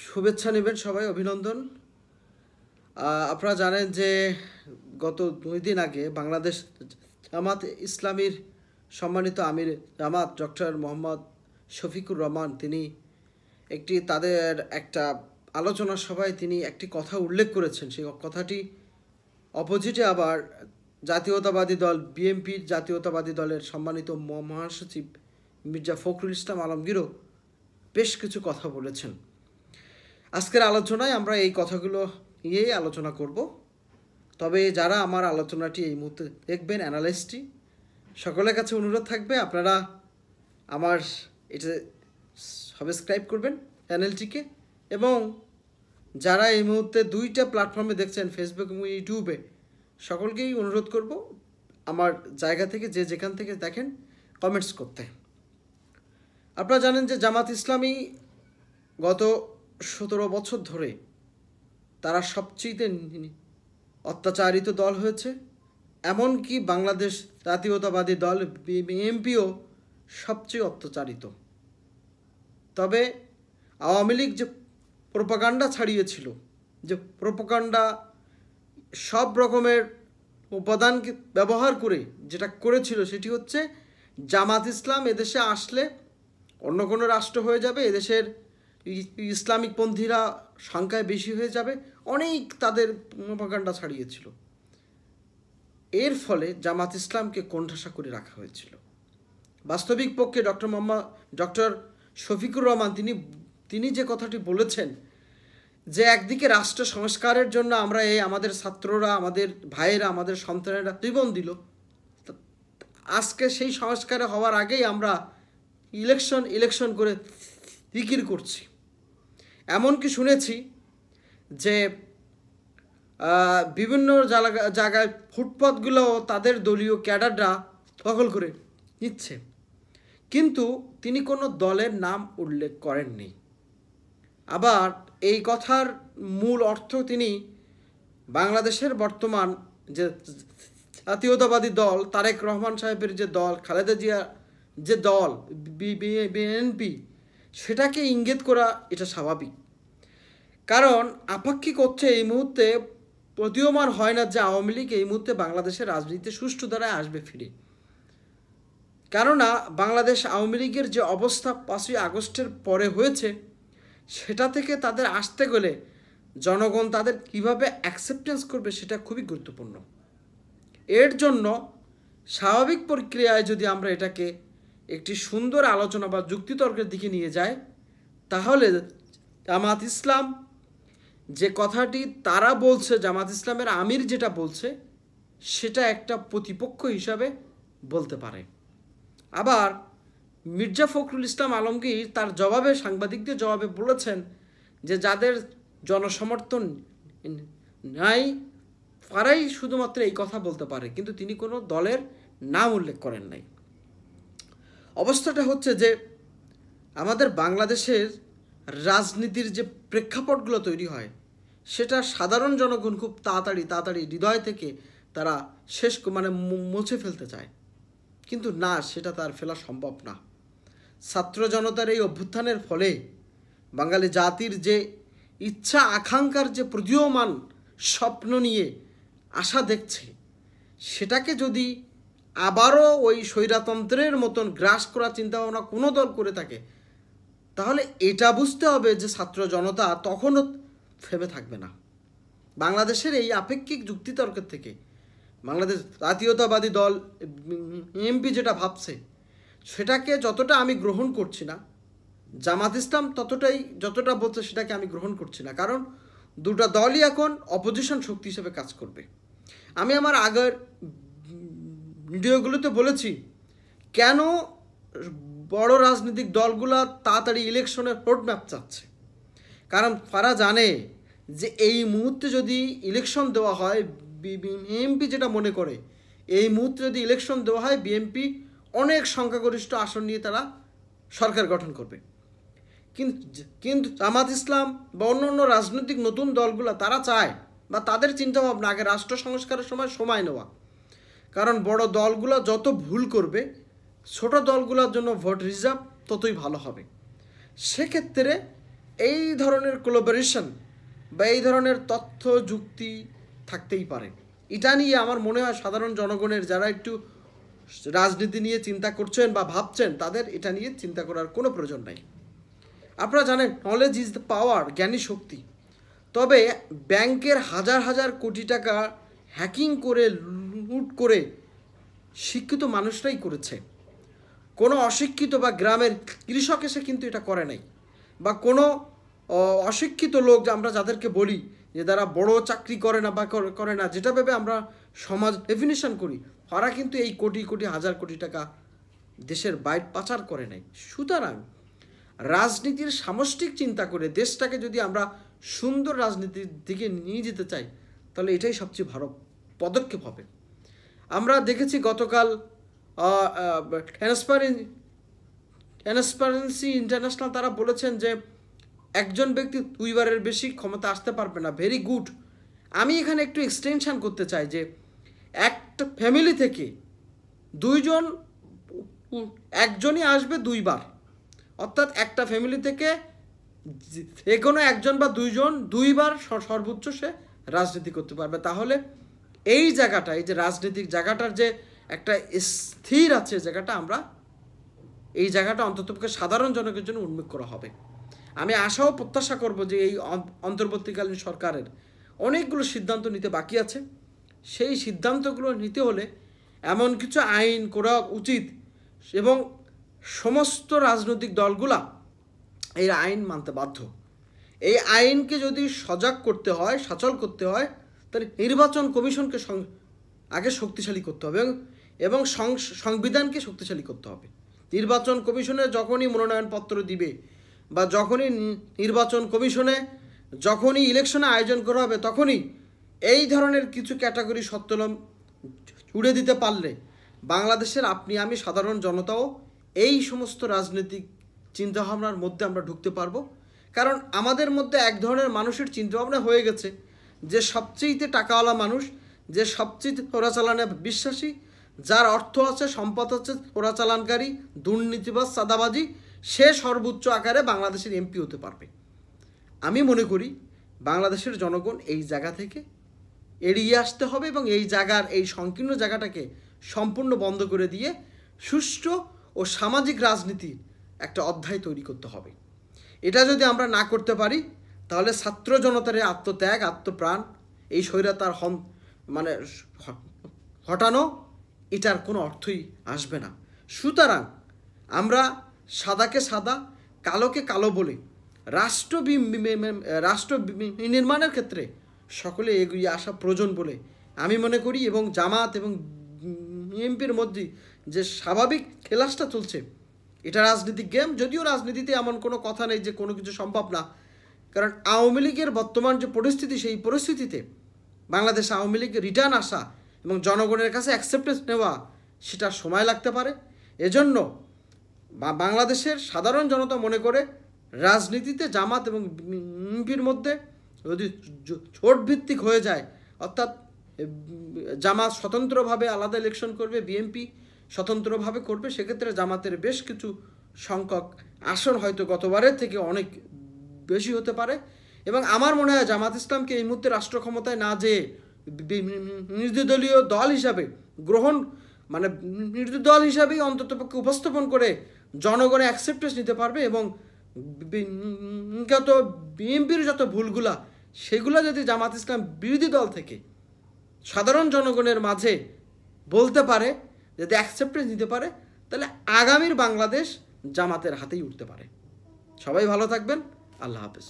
শুভেচ্ছা নেবেন সবাই, অভিনন্দন। আপনারা জানেন যে গত 2 দিন আগে বাংলাদেশ জামাত ইসলামীর সম্মানিত আমির জামাত ডক্টর মোহাম্মদ শফিকুর রহমান তিনি তাদের একটা আলোচনা সভায় তিনি একটি কথা উল্লেখ করেছেন। সেই কথাটি অপোজিটে আবার জাতীয়তাবাদী দল বিএনপির জাতীয়তাবাদী দলের সম্মানিত মহাসচিব মির্জা ফখরুল ইসলাম আলমগীরও বেশ কিছু কথা বলেছেন। আজকের আলোচনায় আমরা এই কথাগুলো নিয়েই আলোচনা করব। তবে যারা আমার আলোচনাটি এই মুহূর্তে দেখবেন, অ্যানালিস্টটি, সকলের কাছে অনুরোধ থাকবে আপনারা আমার এটা সাবস্ক্রাইব করবেন চ্যানেলটিকে, এবং যারা এই মুহূর্তে 2টা প্ল্যাটফর্মে দেখছেন, ফেসবুক এবং ইউটিউবে, সকলকেই অনুরোধ করব আমার জায়গা থেকে যে যেখান থেকে দেখেন কমেন্টস করতে। আপনারা জানেন যে জামাত ইসলামী গত 17 বছর ধরে তারা সবচেয়ে অত্যাচারিত দল হয়েছে। এমনকি বাংলাদেশ জাতীয়তাবাদী দল বিএনপিও সবচেয়ে অত্যাচারিত। তবে আওয়ামী লীগ যে প্রোপাগান্ডা ছাড়িয়েছিল, যে প্রোপাগান্ডা সব রকমের উপাদানকে ব্যবহার করে যেটা করেছিল, সেটি হচ্ছে জামাত ইসলাম এদেশে আসলে অন্য কোনো রাষ্ট্র হয়ে যাবে, এদেশের ইসলামিক পন্থীরা সংখ্যায় বেশি হয়ে যাবে, অনেক তাদের প্রোপাগান্ডা ছাড়িয়েছিল। এর ফলে জামাত ইসলামকে কোণঠাসা করে রাখা হয়েছিল। বাস্তবিক পক্ষে ডক্টর শফিকুর রহমান তিনি যে কথাটি বলেছেন যে একদিকে রাষ্ট্র সংস্কারের জন্য আমরা আমাদের ছাত্ররা, আমাদের ভাইয়েরা, আমাদের সন্তানেরা জীবন দিল, আজকে সেই সংস্কারে হওয়ার আগেই আমরা ইলেকশন করে জিকির করছি। এমনকি শুনেছি যে বিভিন্ন জায়গায় ফুটপাথগুলো তাদের দলীয় ক্যাডাররা দখল করে নিচ্ছে, কিন্তু তিনি কোনো দলের নাম উল্লেখ করেননি। আবার এই কথার মূল অর্থ তিনি বাংলাদেশের বর্তমান যে জাতীয়তাবাদী দল, তারেক রহমান সাহেবের যে দল, খালেদা জিয়া যে দল বিএনপি, সেটাকে ইঙ্গিত করা এটা স্বাভাবিক। কারণ আপেক্ষিক হচ্ছে এই মুহূর্তে প্রতীয়মান হয় না যে আওয়ামী লীগ এই মুহূর্তে বাংলাদেশের রাজনীতিতে সুষ্ঠু ধারায় আসবে ফিরে। কেননা বাংলাদেশ আওয়ামী লীগের যে অবস্থা 5ই আগস্টের পরে হয়েছে, সেটা থেকে তাদের আসতে গেলে জনগণ তাদের কিভাবে অ্যাকসেপ্টেন্স করবে সেটা খুবই গুরুত্বপূর্ণ। এর জন্য স্বাভাবিক প্রক্রিয়ায় যদি আমরা এটাকে একটি সুন্দর আলোচনা বা যুক্তিতর্কের দিকে নিয়ে যাই, তাহলে জামাত ইসলাম যে কথাটি তারা বলছে, জামাত ইসলামের আমির যেটা বলছে, সেটা একটা প্রতিপক্ষ হিসাবে বলতে পারে। আবার মির্জা ফখরুল ইসলাম আলমগীর তার জবাবে, সাংবাদিকদের জবাবে বলেছেন যে যাদের জনসমর্থন নাই তারাই শুধুমাত্র এই কথা বলতে পারে, কিন্তু তিনি কোনো দলের নাম উল্লেখ করেন নাই। অবস্থাটা হচ্ছে যে আমাদের বাংলাদেশের রাজনীতির যে প্রেক্ষাপটগুলো তৈরি হয়, সেটা সাধারণ জনগণ খুব তাড়াতাড়ি হৃদয় থেকে তারা মুছে ফেলতে চায়, কিন্তু না, সেটা তার ফেলা সম্ভব না। ছাত্র জনতার এই অভ্যুত্থানের ফলে বাঙালি জাতির যে ইচ্ছা আকাঙ্ক্ষার যে প্রদীয়মান স্বপ্ন নিয়ে আশা দেখছে, সেটাকে যদি আবারও ওই স্বৈরতন্ত্রের মতন গ্রাস করার চিন্তাভাবনা কোনো দল করে থাকে, তাহলে এটা বুঝতে হবে যে ছাত্র জনতা তখনও থেমে থাকবে না। বাংলাদেশের এই আপেক্ষিক যুক্তিতর্কের থেকে বাংলাদেশ জাতীয়তাবাদী দল এমপি যেটা ভাবছে, সেটাকে যতটা আমি গ্রহণ করছি না, জামাত ইসলাম যতটা বলছে সেটাকে আমি গ্রহণ করছি না। কারণ দুটো দলই এখন অপোজিশন শক্তি হিসেবে কাজ করবে। আমি আমার আগের ভিডিওগুলোতে বলেছি কেন বড় রাজনৈতিক দলগুলো তাড়াতাড়ি ইলেকশনের রোডম্যাপ চাচ্ছে। কারণ তারা জানে যে এই মুহূর্তে যদি ইলেকশন দেওয়া হয়, বিএনপি যেটা মনে করে, এই মুহূর্তে যদি ইলেকশন দেওয়া হয়, বিএনপি অনেক সংখ্যাগরিষ্ঠ আসন নিয়ে তারা সরকার গঠন করবে। কিন্তু জামাত ইসলাম বা অন্য রাজনৈতিক নতুন দলগুলো তারা চায়, বা তাদের চিন্তাভাবনা আগে রাষ্ট্র সংস্কারের সময় নেওয়া। কারণ বড় দলগুলো যত ভুল করবে, ছোট দলগুলোর জন্য ভোট রিজার্ভ ততই ভালো হবে। সেক্ষেত্রে এই ধরনের কোলাবোরেশন বা এই ধরনের তথ্য যুক্তি থাকতেই পারে। এটা নিয়ে আমার মনে হয় সাধারণ জনগণের যারা একটু রাজনীতি নিয়ে চিন্তা করছেন বা ভাবছেন, তাদের এটা নিয়ে চিন্তা করার কোনো প্রয়োজন নাই। আপনারা জানেন নলেজ ইজ দ্য পাওয়ার, জ্ঞানী শক্তি। তবে ব্যাংকের হাজার হাজার কোটি টাকা হ্যাকিং করে লুট করে শিক্ষিত মানুষরাই করেছে। কোনো অশিক্ষিত বা গ্রামের কৃষক এসে কিন্তু এটা করে নাই, বা কোনো অশিক্ষিত লোক আমরা যাদেরকে বলি যে তারা বড় চাকরি করে না বা করে না, যেটা ভেবে আমরা সমাজ ডেফিনিশন করি, তারা কিন্তু এই কোটি কোটি হাজার কোটি টাকা দেশের বাইরে পাচার করে নাই। সুতরাং রাজনীতির সামষ্টিক চিন্তা করে দেশটাকে যদি আমরা সুন্দর রাজনীতির দিকে নিয়ে যেতে চাই, তাহলে এটাই সবচেয়ে ভালো পদক্ষেপ হবে। আমরা দেখেছি গতকাল ট্রান্সপারেন্সি ইন্টারন্যাশনাল তারা বলেছেন যে একজন ব্যক্তি 2 বারের বেশি ক্ষমতা আসতে পারবে না। Very good. আমি এখানে একটু এক্সটেনশন করতে চাই যে একটা ফ্যামিলি থেকে একজনই আসবে 2 বার, অর্থাৎ একটা ফ্যামিলি থেকে যে কোনো একজন বা 2 বার সর্বোচ্চ সে রাজনীতি করতে পারবে। তাহলে এই জায়গাটা, এই যে রাজনৈতিক জায়গাটার যে একটা স্থির আছে জায়গাটা, আমরা এই জায়গাটা অন্ততপক্ষে সাধারণ জনগণের জন্য উন্মুক্ত করা হবে। আমি আশা ও প্রত্যাশা করব যে এই অন্তর্বর্তীকালীন সরকারের অনেকগুলো সিদ্ধান্ত নিতে বাকি আছে। সেই সিদ্ধান্তগুলো নিতে হলে এমন কিছু আইন করা উচিত এবং সমস্ত রাজনৈতিক দলগুলা এই আইন মানতে বাধ্য। এই আইনকে যদি সজাগ করতে হয়, সচল করতে হয়, তাহলে নির্বাচন কমিশনকে আগে শক্তিশালী করতে হবে এবং সংবিধানকে শক্তিশালী করতে হবে। নির্বাচন কমিশনে যখনই মনোনয়নপত্র দিবে বা যখনই নির্বাচন কমিশনে যখনই ইলেকশনে আয়োজন করা হবে, তখনই এই ধরনের কিছু ক্যাটাগরি সত্তলম জুড়ে দিতে পারলে বাংলাদেশের আপনি আমি সাধারণ জনতাও এই সমস্ত রাজনৈতিক চিন্তাভাবনার মধ্যে আমরা ঢুকতে পারবো। কারণ আমাদের মধ্যে এক ধরনের মানুষের চিন্তাভাবনা হয়ে গেছে যে সবচেয়ে টাকাওয়ালা মানুষ, যে সবচেয়ে চোরাচালানে বিশ্বাসী, যার অর্থ আছে, সম্পদ আছে, চোরাচালানকারী, দুর্নীতিবাজ, চাঁদাবাজি, সে সর্বোচ্চ আকারে বাংলাদেশের এমপি হতে পারবে। আমি মনে করি বাংলাদেশের জনগণ এই জায়গা থেকে এড়িয়ে আসতে হবে এবং এই জায়গার এই সংকীর্ণ জায়গাটাকে সম্পূর্ণ বন্ধ করে দিয়ে সুষ্ঠু ও সামাজিক রাজনীতির একটা অধ্যায় তৈরি করতে হবে। এটা যদি আমরা না করতে পারি, তাহলে ছাত্র জনতার আত্মত্যাগ, আত্মপ্রাণ, এই স্বৈরাচার হটানো, এটার কোনো অর্থই আসবে না। সুতরাং আমরা সাদাকে সাদা, কালোকে কালো বলে রাষ্ট্র নির্মাণের ক্ষেত্রে সকলে এগিয়ে আসা প্রয়োজন বলে আমি মনে করি। এবং জামাত এবং বিএনপির মধ্যে যে স্বাভাবিক খেলাসটা চলছে, এটা রাজনীতিক গেম। যদিও রাজনীতিতে এমন কোনো কথা নেই যে কোনো কিছু সম্ভব না, কারণ আওয়ামী লীগের বর্তমান যে পরিস্থিতি, সেই পরিস্থিতিতে বাংলাদেশ আওয়ামী লীগের রিটার্ন আসা এবং জনগণের কাছে অ্যাকসেপ্টেন্স নেওয়া, সেটা সময় লাগতে পারে। এজন্য বাংলাদেশের সাধারণ জনতা মনে করে রাজনীতিতে জামাত এবং বিএনপির মধ্যে যদি জোট ভিত্তিক হয়ে যায়, অর্থাৎ জামাত স্বতন্ত্রভাবে আলাদা ইলেকশন করবে, বিএনপি স্বতন্ত্রভাবে করবে, সেক্ষেত্রে জামাতের বেশ কিছু সংখ্যক আসন হয়তো গতবারের থেকে অনেক বেশি হতে পারে। এবং আমার মনে হয় জামাত ইসলামকে এই মুহূর্তে রাষ্ট্র ক্ষমতায় না যেয়ে নির্দলীয় দল হিসাবে নির্দলীয় দল হিসাবেই অন্ততপক্ষে উপস্থাপন করে জনগণের অ্যাকসেপ্টেন্স নিতে পারবে এবং বিএনপির যত ভুলগুলা, সেগুলো যদি জামাত ইসলাম বিরোধী দল থেকে সাধারণ জনগণের মাঝে বলতে পারে, যদি অ্যাকসেপ্টেন্স নিতে পারে, তাহলে আগামীর বাংলাদেশ জামাতের হাতেই উঠতে পারে। সবাই ভালো থাকবেন। আল্লাহ হাফেজ।